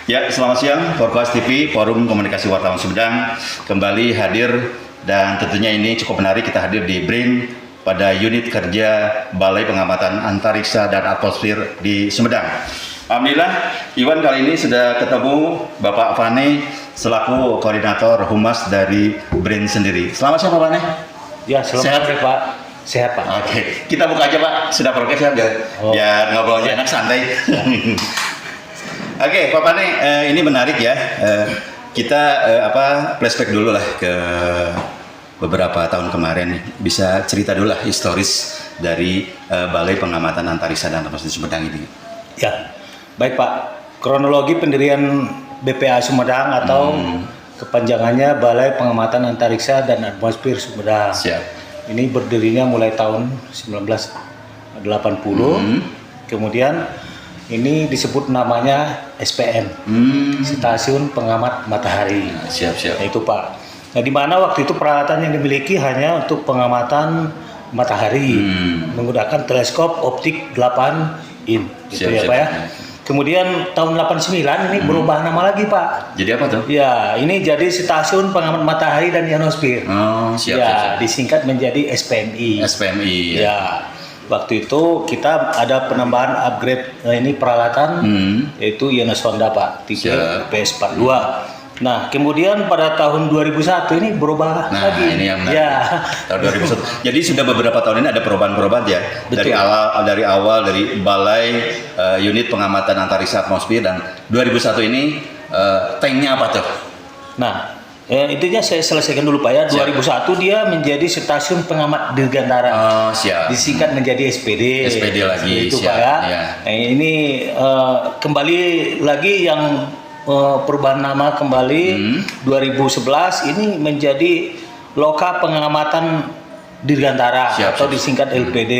Ya, selamat siang, Forecast TV, Forum Komunikasi Wartawan Sumedang kembali hadir dan tentunya ini cukup menarik, kita hadir di BRIN pada unit kerja Balai Pengamatan Antariksa dan Atmosfer di Sumedang. Alhamdulillah, Iwan kali ini sudah ketemu Bapak Fane selaku koordinator humas dari BRIN sendiri. Selamat siang Pak Fane. Ya, selamat sore Pak. Sehat Pak. Oke, kita buka aja Pak, sudah prokes ya biar ngobrolnya enak santai. Oke, Pak Pane, ini menarik ya. Kita flashback dulu lah ke beberapa tahun kemarin. Bisa cerita dulu lah historis dari Balai Pengamatan Antariksa dan Atmosfer Sumedang ini. Ya, baik Pak. Kronologi pendirian BPA Sumedang atau kepanjangannya Balai Pengamatan Antariksa dan Atmosfer Sumedang. Siap. Ini berdirinya mulai tahun 1980. Kemudian ini disebut namanya SPM, Stasiun Pengamat Matahari. Siap. Nah, itu Pak. Nah, di mana waktu itu peralatan yang dimiliki hanya untuk pengamatan matahari menggunakan teleskop optik 8 in, gitu ya Pak ya. Kemudian tahun 89 ini berubah nama lagi Pak. Jadi apa tuh? Ya, ini jadi Stasiun Pengamat Matahari dan Ionosfer. Oh, siap. Ya, disingkat menjadi SPMI. SPMI. Ya. Waktu itu kita ada penambahan upgrade ini peralatan yaitu Ionosonda Pak, tipe PS42. Nah, kemudian pada tahun 2001 ini berubah lagi. Ini yang menarik. Ya. Tahun 2001. Jadi sudah beberapa tahun ini ada perubahan-perubahan ya. Betul. Dari awal dari Balai Unit Pengamatan Antariksa Atmosfer dan 2001 ini tanknya apa tuh? Nah, intinya saya selesaikan dulu Pak ya. 2001 dia menjadi Stasiun Pengamat Dirgantara. Oh, siap. Disingkat menjadi SPD. SPD lagi, itu siap. Pak ya. Ya. Nah, ini kembali lagi yang perubahan nama kembali 2011 ini menjadi Loka Pengamatan Dirgantara atau disingkat LPD.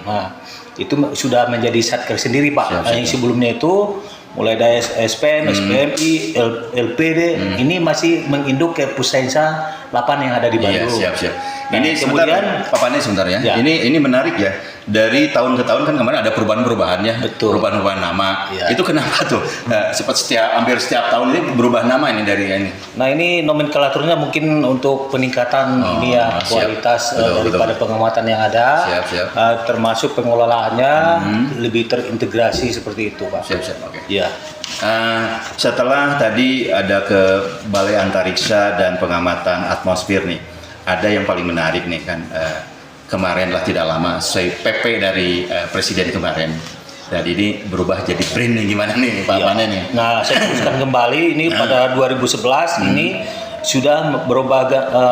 Nah, itu sudah menjadi satker sendiri Pak. Nah, yang sebelumnya itu mulai dari SPM, SPMI, LPD ini masih menginduk ke Pusensa 8 yang ada di Bandung. Iya, siap. Nah, ini kemudian Pak Pane sebentar ya. Ini menarik ya. Dari tahun ke tahun kan kemarin ada perubahan-perubahan ya. Betul. Perubahan nama. Ya. Itu kenapa tuh? Hampir setiap tahun ini berubah nama ini dari ini. Nah, ini nomenklaturnya mungkin untuk peningkatan ini ya kualitas daripada pengamatan yang ada. Siap. Termasuk pengelolaannya lebih terintegrasi seperti itu Pak. Siap. Oke. Iya. Setelah tadi ada ke Balai Antariksa dan Pengamatan Atmosfer nih, ada yang paling menarik nih kan kemarin lah tidak lama sesuai PP dari Presiden kemarin. Dan ini berubah jadi BRIN nih, gimana nih Pak Pane nih? Nah, saya teruskan kembali ini pada 2011 ini sudah berubah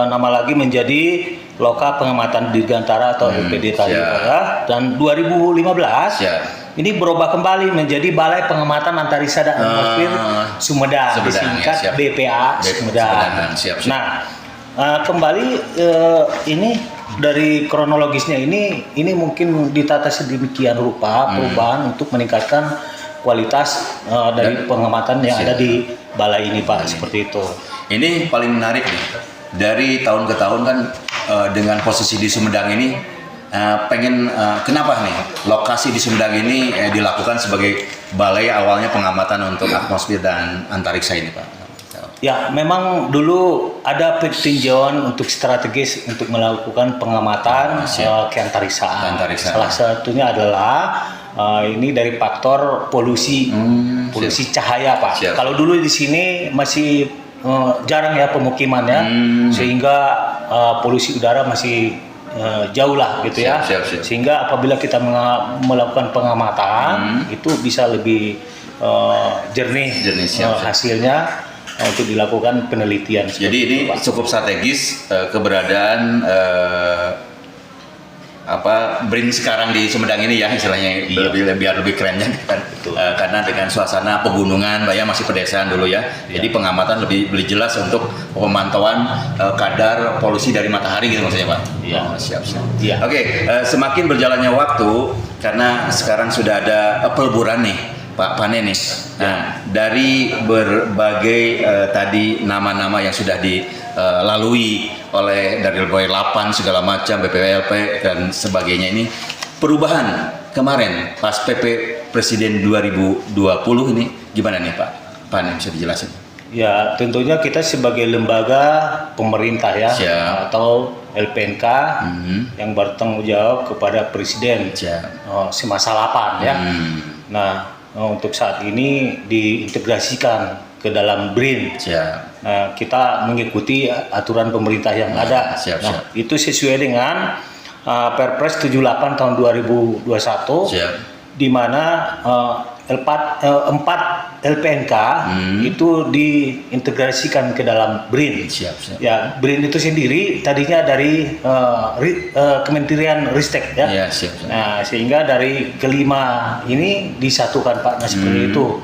nama lagi menjadi Loka Pengamatan Dirgantara atau LPD tadi Pak ya. Dan 2015 ini berubah kembali menjadi Balai Pengamatan Antariksa dan Atmosfer Sumedang, disingkat BPA Sumedang. Nah, kembali ini dari kronologisnya ini mungkin ditata sedemikian rupa perubahan untuk meningkatkan kualitas dari pengamatan yang ada di balai ini Pak, seperti itu. Ini paling menarik nih, dari tahun ke tahun kan dengan posisi di Sumedang ini kenapa nih lokasi di Sumedang ini dilakukan sebagai balai awalnya pengamatan untuk atmosfer dan antariksa ini Pak? Ya, memang dulu ada peninjauan untuk strategis untuk melakukan pengamatan keantariksaan. Salah satunya adalah ini dari faktor polusi cahaya Pak. Kalau dulu di sini masih jarang ya pemukimannya, sehingga polusi udara masih jauh lah gitu ya. Sehingga apabila kita melakukan pengamatan itu bisa lebih jernih hasilnya untuk dilakukan penelitian. Jadi ini cukup strategis keberadaan BRIN sekarang di Sumedang ini ya, istilahnya biar lebih kerennya kan. Karena dengan suasana pegunungan, Pak ya, masih pedesaan dulu ya. Jadi pengamatan lebih jelas untuk pemantauan kadar polusi dari matahari gitu maksudnya Pak. Iya. Siap. Oke, semakin berjalannya waktu karena sekarang sudah ada peleburan nih Pak Pane nih. Nah, dari berbagai tadi nama-nama yang sudah dilalui oleh dari Boy 8 segala macam, BPWLP dan sebagainya ini, perubahan kemarin pas PP Presiden 2020 ini gimana nih Pak? Apa nih bisa dijelasin? Ya, tentunya kita sebagai lembaga pemerintah ya, Siap. atau LPNK yang bertanggung jawab kepada Presiden Siap. semasa 8 ya. Nah, untuk saat ini diintegrasikan ke dalam BRIN. Siap. Nah, kita mengikuti aturan pemerintah yang ada. Siap, Nah, siap. itu sesuai dengan Perpres 78 tahun 2021. Siap. Di mana 4 LPNK itu diintegrasikan ke dalam BRIN. Siap. Ya, BRIN itu sendiri tadinya dari Kementerian Ristek ya. Ya, siap. Nah, sehingga dari kelima ini disatukan Pak. Nah, seperti itu.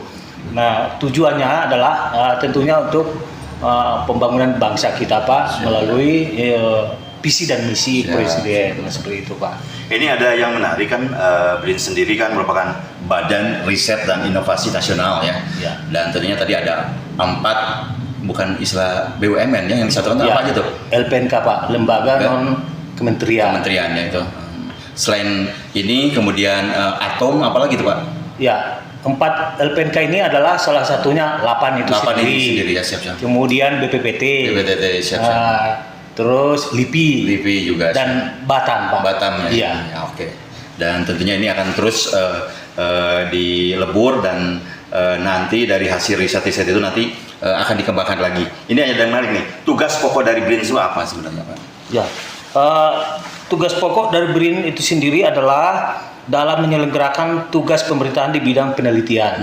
Nah, tujuannya adalah tentunya untuk pembangunan bangsa kita Pak melalui visi dan misi Presiden. Nah, seperti itu Pak. Ini ada yang menarik kan, BRIN sendiri kan merupakan Badan Riset dan Inovasi Nasional ya. Ya. Dan tentunya tadi ada 4, bukan istilah BUMN ya, yang disatukan itu Ya, apa aja tuh? LPNK Pak, lembaga non kementerian. Kementeriannya itu. Selain ini kemudian Atom apalagi tuh Pak? Ya, 4 LPNK ini adalah salah satunya 8 itu 8 sendiri. ini sendiri ya, siap. Kemudian BPPT. BPTT siap. Terus LIPI. LIPI juga. Dan Batam Pak. Batam ya. Iya. Ya, oke. Dan tentunya ini akan terus dilebur dan nanti dari hasil riset itu nanti akan dikembangkan lagi. Ini ada yang menarik nih. Tugas pokok dari BRIN itu apa sebenarnya Pak? Ya. Tugas pokok dari BRIN itu sendiri adalah dalam menyelenggarakan tugas pemerintahan di bidang penelitian,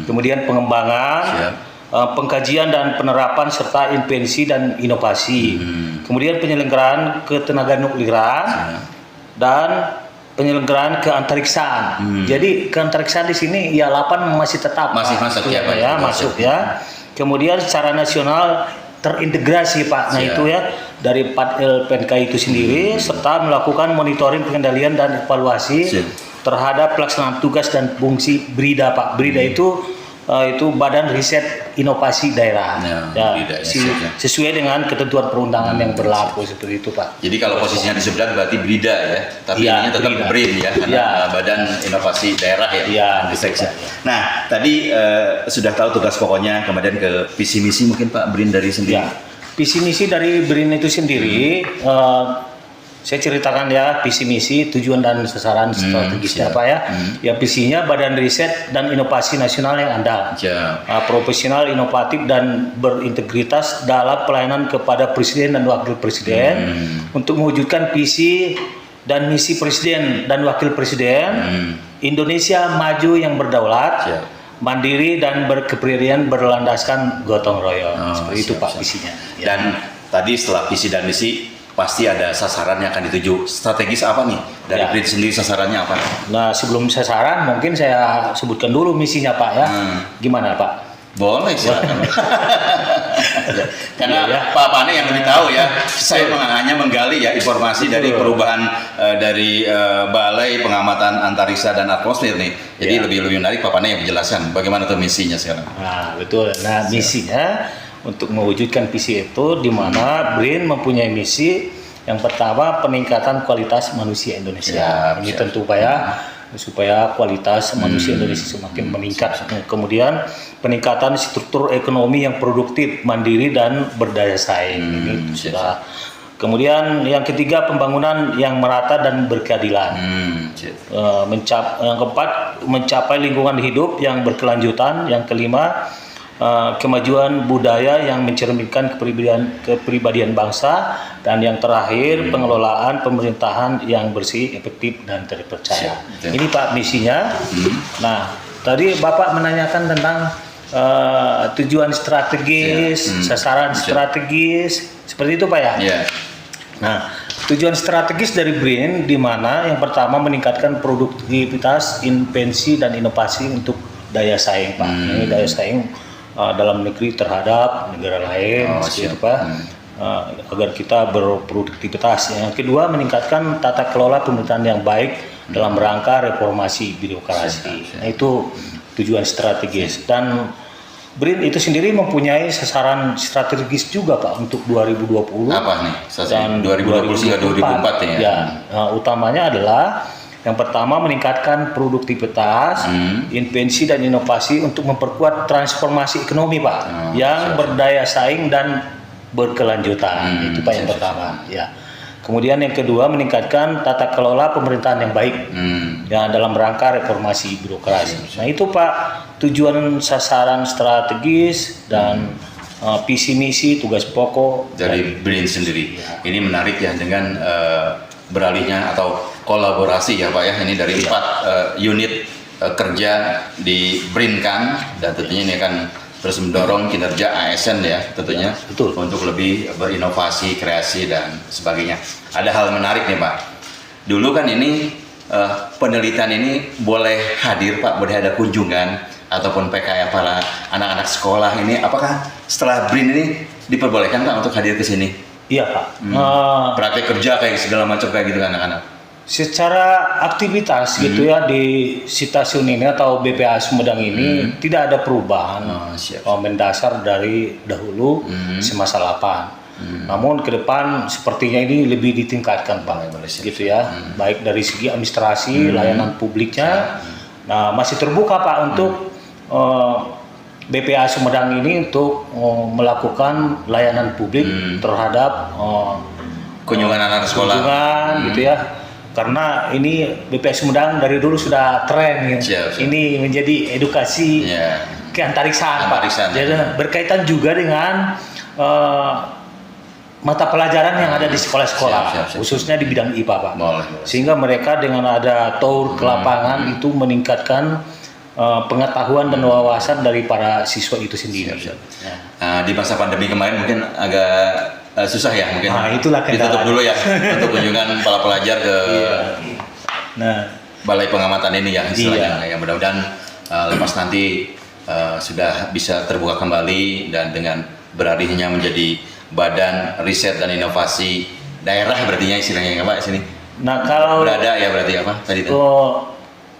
kemudian pengembangan, pengkajian dan penerapan serta invensi dan inovasi, kemudian penyelenggaraan ketenaga nukliran dan penyelenggaraan keantariksaan. Jadi keantariksaan di sini ya 8 masih tetap masih masuk ya Pak ya, masuk ya. Kemudian secara nasional terintegrasi Pak. Nah, itu ya dari 4 LPNK itu sendiri serta melakukan monitoring, pengendalian dan evaluasi terhadap pelaksanaan tugas dan fungsi BRIDA Pak. BRIDA itu Badan Riset Inovasi Daerah. Sesuai dengan ketentuan perundangan yang berlaku seperti itu Pak. Jadi kalau posisinya di sebelah berarti BRIDA ya, tapi ini tetap BRIN ya, karena Badan Inovasi Daerah ya. Iya. Nah, tadi sudah tahu tugas pokoknya, kemudian ke visi misi mungkin Pak BRIN dari sendiri. Ya. Visi misi dari BRIN itu sendiri, saya ceritakan ya visi misi, tujuan dan sasaran strategisnya Pak ya. Ya, visinya Badan Riset dan Inovasi Nasional yang andal, profesional, inovatif dan berintegritas dalam pelayanan kepada Presiden dan Wakil Presiden untuk mewujudkan visi dan misi Presiden dan Wakil Presiden Indonesia maju yang berdaulat, mandiri dan berkepribadian berlandaskan gotong royong. Seperti itu Pak visinya. Dan tadi setelah visi dan misi pasti ada sasaran yang akan dituju. Strategis apa nih dari BRIN sendiri, sasarannya apa? Nah, sebelum sasaran mungkin saya sebutkan dulu misinya Pak ya. Gimana Pak? Boleh silakan. Karena Pak Pane yang lebih tahu ya. Saya hanya menggali ya informasi dari perubahan dari Balai Pengamatan Antariksa dan Atmosfer nih. Jadi lebih menarik Pak Pane yang menjelaskan bagaimana tuh misinya sekarang. Nah, betul. Nah, misinya untuk mewujudkan visi itu, di mana BRIN mempunyai misi yang pertama peningkatan kualitas manusia Indonesia. Ini tentu Pak ya, supaya kualitas manusia Indonesia semakin meningkat. Kemudian peningkatan struktur ekonomi yang produktif, mandiri dan berdaya saing. Ini sudah. Kemudian yang ketiga pembangunan yang merata dan berkeadilan. Yang keempat mencapai lingkungan hidup yang berkelanjutan. Yang kelima kemajuan budaya yang mencerminkan kepribadian bangsa, dan yang terakhir pengelolaan pemerintahan yang bersih, efektif dan terpercaya. Ini Pak misinya. Nah, tadi Bapak menanyakan tentang tujuan strategis, sasaran strategis, seperti itu Pak ya. Nah, tujuan strategis dari BRIN di mana yang pertama meningkatkan produktivitas, invensi dan inovasi untuk daya saing Pak. Ini daya saing dalam negeri terhadap negara lain, seperti itu Pak, agar kita berproduktivitas. Yang kedua meningkatkan tata kelola pemerintahan yang baik dalam rangka reformasi birokrasi. Nah, itu tujuan strategis. Dan BRIN itu sendiri mempunyai sasaran strategis juga Pak untuk 2020. Apa nih? Sasaran 2020 hingga 2024 ya. Utamanya adalah Yang pertama meningkatkan produktivitas, invensi dan inovasi untuk memperkuat transformasi ekonomi Pak, yang berdaya saing dan berkelanjutan. Itu Pak yang pertama. Ya. Kemudian yang kedua meningkatkan tata kelola pemerintahan yang baik, ya dalam rangka reformasi birokrasi. Nah itu Pak tujuan sasaran strategis dan visi misi tugas pokok dari BRIN sendiri. Ini menarik ya dengan beralihnya atau kolaborasi ya Pak ya, ini dari 4 unit kerja di BRIN kan, dan tentunya ini akan terus mendorong kinerja ASN ya tentunya, betul, untuk lebih berinovasi, kreasi dan sebagainya. Ada hal menarik nih Pak, dulu kan ini penelitian ini boleh hadir Pak, boleh ada kunjungan ataupun PKL para anak-anak sekolah ini, apakah setelah BRIN ini diperbolehkan Pak untuk hadir ke sini? Iya Pak. Praktek kerja kayak segala macam kayak gitu kan anak-anak. Secara aktivitas gitu ya di stasiun ini atau BPA Sumedang ini tidak ada perubahan mendasar dari dahulu semasa 8. Namun ke depan sepertinya ini lebih ditingkatkan Pak, gitu ya. Baik dari segi administrasi, layanan publiknya. Nah masih terbuka Pak untuk BPA Sumedang ini untuk melakukan layanan publik terhadap kunjungan anak sekolah, gitu ya. Karena ini BPA Sumedang dari dulu sudah tren ya. Ini menjadi edukasi keantariksaan Pak. Jadi berkaitan juga dengan mata pelajaran yang ada di sekolah-sekolah, khususnya di bidang IPA Pak. Sehingga mereka dengan ada tour ke lapangan itu meningkatkan pengetahuan dan wawasan dari para siswa itu sendiri. Di masa pandemi kemarin mungkin agak susah ya mungkin. Itulah ditutup dulu ya untuk kunjungan para pelajar ke balai pengamatan ini ya istilahnya. Ya mudah-mudahan lepas nanti sudah bisa terbuka kembali dan dengan beralihnya menjadi Badan Riset dan Inovasi Daerah berarti istilahnya Pak sini. Nah kalau berada ya berarti apa tadi itu?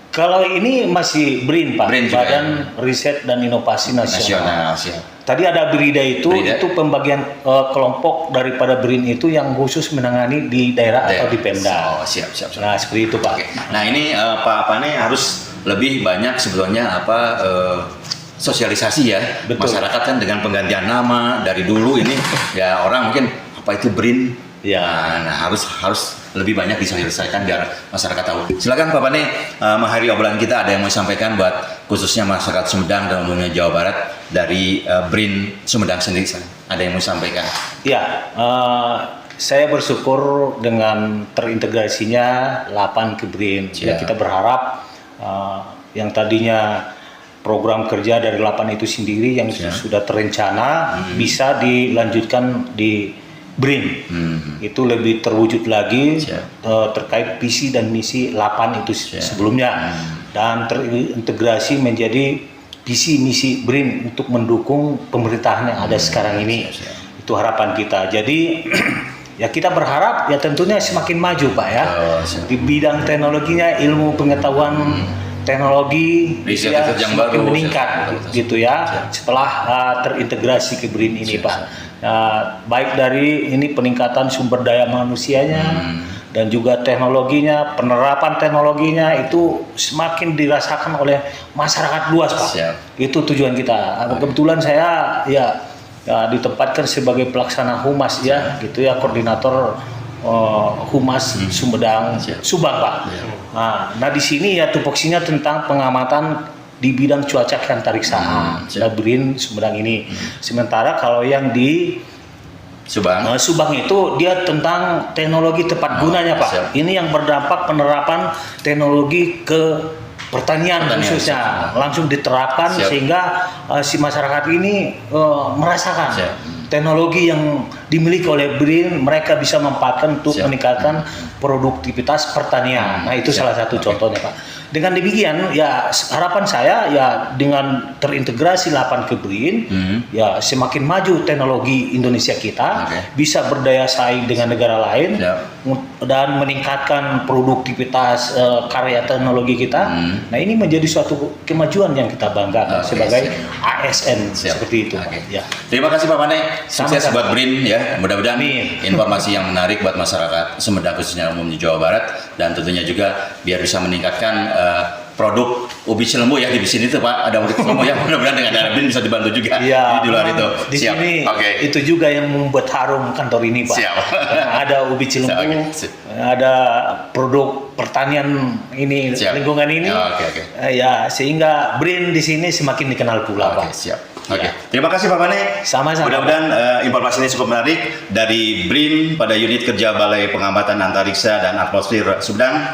Kalau ini masih BRIN Pak, BRIN Badan Riset dan Inovasi Nasional. Tadi ada BRIDA itu pembagian kelompok daripada BRIN itu yang khusus menangani di daerah atau di Pemda. Siap. Nah seperti itu Pak. Nah ini Pak Pane harus lebih banyak sebetulnya sosialisasi ya. Betul. Masyarakat kan dengan penggantian nama dari dulu ini ya orang mungkin apa itu BRIN ya. Nah harus lebih banyak disosialisasikan biar masyarakat tahu. Silakan Pak Pane mengakhiri obrolan kita, ada yang mau sampaikan buat khususnya masyarakat Sumedang dan umumnya Jawa Barat dari BRIN Sumedang sendiri. Ada yang mau sampaikan? Ya, saya bersyukur dengan terintegrasinya 8 ke BRIN. Ya, kita berharap yang tadinya program kerja dari 8 itu sendiri yang sudah terencana bisa dilanjutkan di BRIN. Itu lebih terwujud lagi terkait visi dan misi 8 itu sebelumnya dan terintegrasi menjadi visi misi BRIN untuk mendukung pemerintahan yang ada sekarang ini. Itu harapan kita. Jadi ya kita berharap ya tentunya semakin maju Pak ya. Di bidang teknologinya, ilmu pengetahuan teknologi riset yang baru meningkat gitu ya setelah terintegrasi ke BRIN ini Pak. Baik dari ini peningkatan sumber daya manusianya dan juga teknologinya, penerapan teknologinya itu semakin dirasakan oleh masyarakat luas Pak. Itu tujuan kita. Kebetulan saya ditempatkan sebagai pelaksana humas gitu ya, koordinator humas Sumedang Subang Pak. Nah di sini ya tupoksinya tentang pengamatan di bidang cuaca keantariksaan BRIN Sumedang ini. Sementara kalau yang di Subang itu dia tentang teknologi tepat gunanya Pak. Ini yang berdampak penerapan teknologi ke pertanian khususnya langsung diterapkan sehingga si masyarakat ini merasakan teknologi yang dimiliki oleh BRIN, mereka bisa memanfaatkan untuk meningkatkan produktivitas pertanian. Nah itu salah satu contohnya Pak. Dengan demikian ya harapan saya ya dengan terintegrasi 8 ke BRIN ya semakin maju teknologi Indonesia kita, bisa berdaya saing dengan negara lain dan meningkatkan produktivitas karya teknologi kita. Nah ini menjadi suatu kemajuan yang kita banggakan sebagai ASN seperti itu. Ya. Terima kasih Pak Pane sukses Sama-sama. buat BRIN ya. Mudah-mudahan Amin. informasi yang menarik buat masyarakat Sumedang khususnya umum di Jawa Barat, dan tentunya juga biar bisa meningkatkan produk ubi cilembu ya di sini tuh Pak, ada ubi cilembu ya. Mudah-mudahan dengan ada BRIN bisa dibantu juga Iya, di luar itu. di Siap. sini Oke. itu juga yang membuat harum kantor ini Pak. Siap. Karena ada ubi cilembu, Oke, sip. ada produk pertanian ini, Siap. lingkungan ini, Oke. ya sehingga BRIN di sini semakin dikenal pula Oke, Pak. siap. Oke, Ya. terima kasih Pak Mane. Sama-sama. Mudah-mudahan informasi ini cukup menarik dari BRIN pada unit kerja Balai Pengamatan Antariksa dan Atmosfer Sumedang.